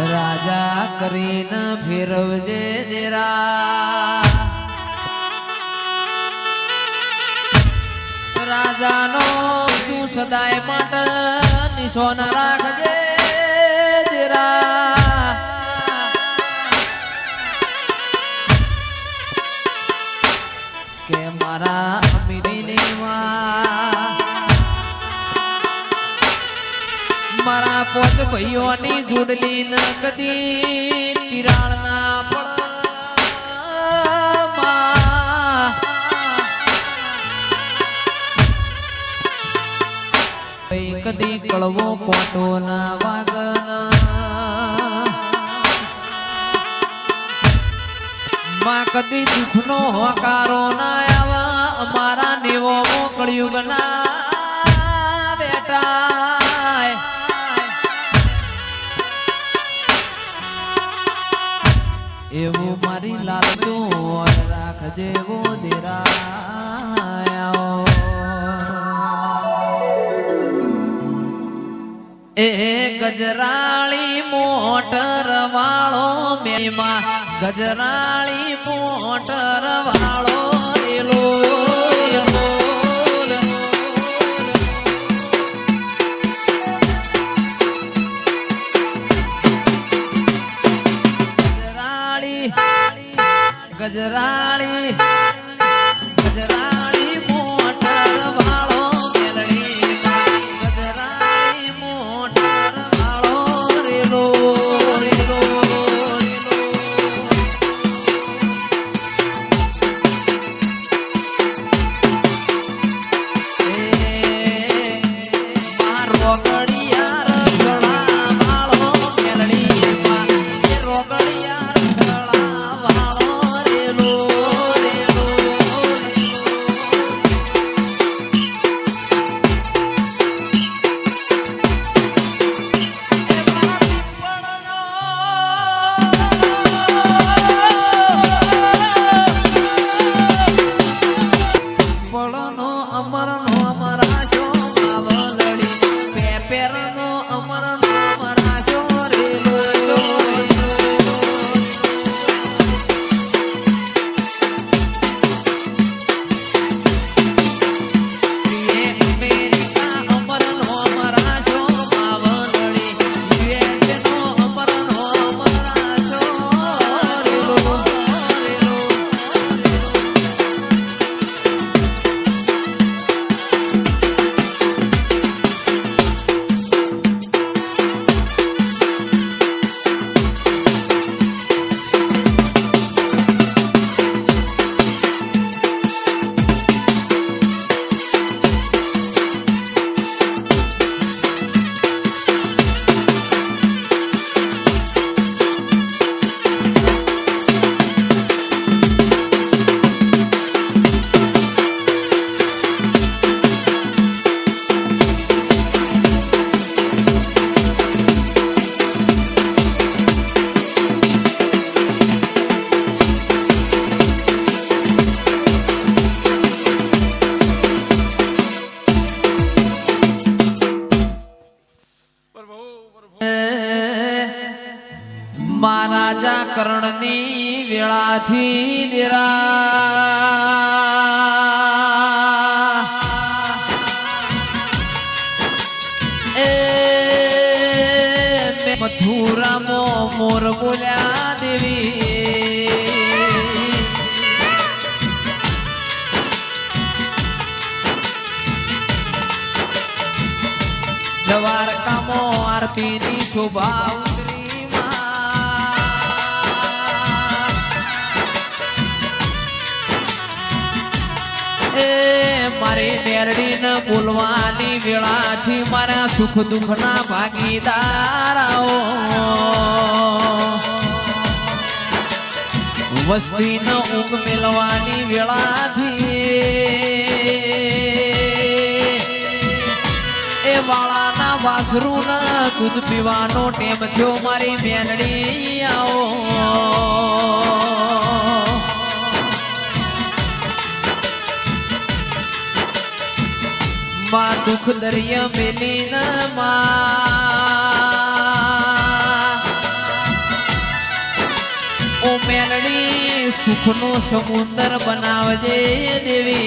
રાજા કરીને ફેરવજે દેરા રાજાનો તું સદાય માટે નિશાન રાખજે દેરા કે મારા અમીરી મારા પોચ ભાઈઓની જોડલી ન કદી તિરાણ ના પડ કદી કળવો કોટો ના વાગન માં કદી દુઃખ નો હોકારો ના આવા અમારા દેવો મોકળ્યું ના બેટા એવું મારી લાલ તું રાખજે વો દેરા એ ગજરાળી મોટર વાળો મેમાં ગજરાળી મોટર વાળો એલો ગજરાળી ગજરાળી મોટર વાળો મેરડી ગજરાળી મોટર વાળો રેલો રેલો મારો ગડિયાર ગળા વાળો મેરડી મારો ગડિયાર મહારાજા કર્ણની વેળાથી દેરા એ મથુરામાં મોર બોલ્યા દેવી દ્વારકામાં આરતીની શોભા મારી મેરડી ને બોલવાની વેળાથી મારા સુખ દુઃખ ના ભાગીદાર વસ્તી ન ઊંઘ મેળવાની વેળાથી એ વાળાના વાસરું ના દૂધ પીવાનો ટેમ થયો મારી મેરડી આવો માં દુઃખ દરિયા મેલી ના માં સુખનો સમુદ્ર બનાવજે દેવી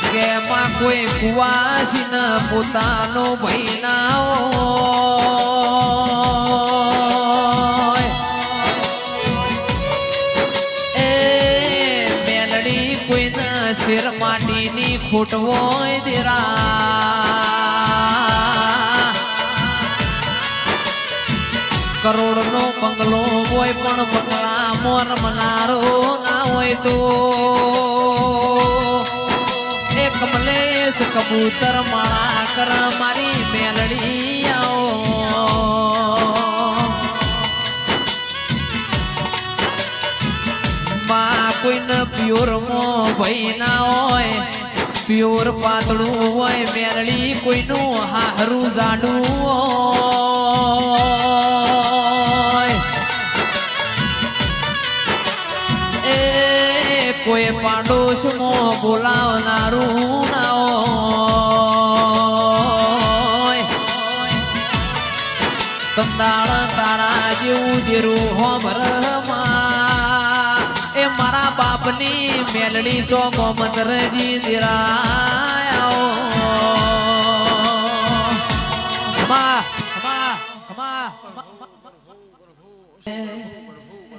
કે માં કોઈ કુવાસી ન પોતાનો ભાઈ ના હોય એ મેલડી કોઈના શેર માટીની ખોટ હોય દેરા કરોડ નો બંગલો હોય પણ બંગલા મોર મનારો ના હોય તો એક કમલેશ કબૂતર માળા કર મારી મેલડી આવો માં કોઈને પ્યોર મો ભાઈ ના હોય પ્યોર પાતળું હોય મેલડી કોઈનું હારું જાડું હોય કોઈ પાડોશમાં બોલાવનારું ના હોય તંદાળ તારા જેવું દેરું હોમરમાં એ મારા બાપની મેલડી તો ગોમતરજી દેરાયો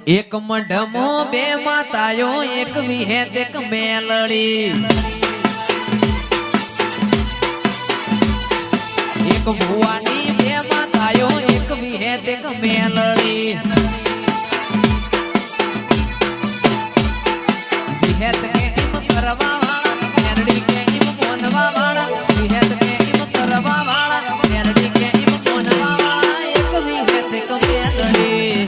એક મઢમો બે માતાયો એક વિહેત એક મેલડી એક ભુવાની બે માતાયો એક વિહેત એક મેલડી વિહેત કે એમ કરવા વાળા મેલડી કે એમ મોનવા વાળા વિહેત કે એમ કરવા વાળા મેલડી કે એમ મોનવા વાળા એક વિહેત એક મેલડી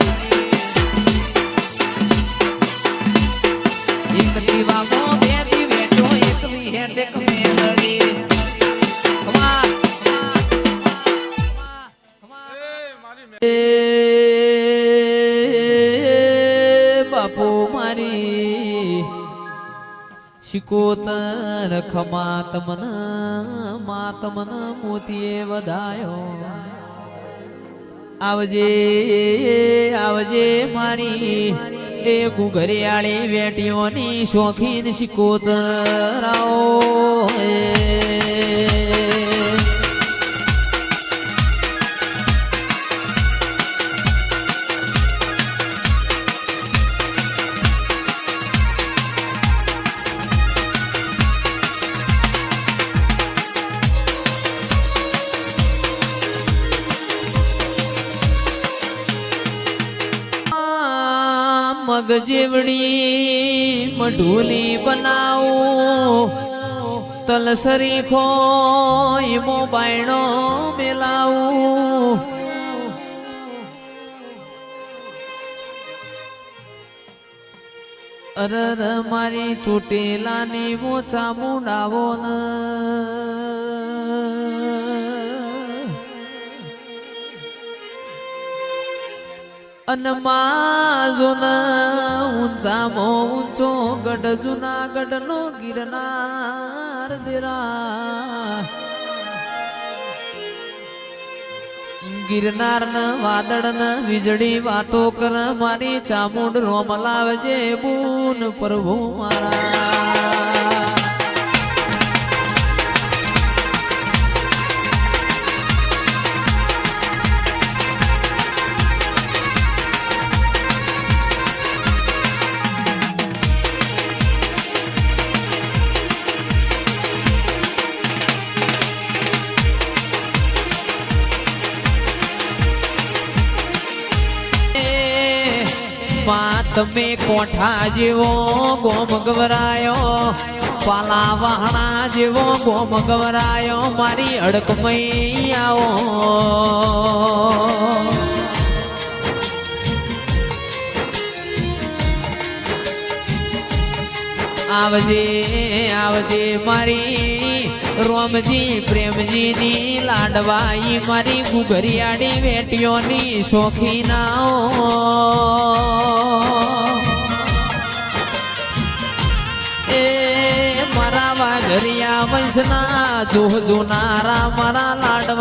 બાપુ મારી શિકોતર ખમાતમન માતમન મોતીએ વધાયો આવજે આવજે મારી એ ગુગરિયાળી વેટીઓની શોખીન શિકોતરાઓ મગ જેવડી મઢુલી બનાવું તલસરી ખોઈ મોબાઈનો મેલાવું અરર મારી ચોટેલાની મોચા મુડાવો ન અનમાજો ન ઊંચામો ઊંચો ગઢ જુનાગઢ નો ગિરનાર દેરા ગિરનાર ન વાદળ ન વીજળી વાતો કર મારી ચામુંડ રોમ લાવજે બૂન પ્રભુ મારા તમે કોઠા જેવો ગોમ ગવરાયો પાલા વાહણા જેવો ગોમ ગવરાયો મારી અડકમઈ આવો આવજે આવજે મારી રોમજી પ્રેમજીની લાડવાઈ મારી ગુગરિયાળી વેટીઓની શોખીનાઓ એ મારા વાઘરિયા વંશના જોનારા મારા લાડવા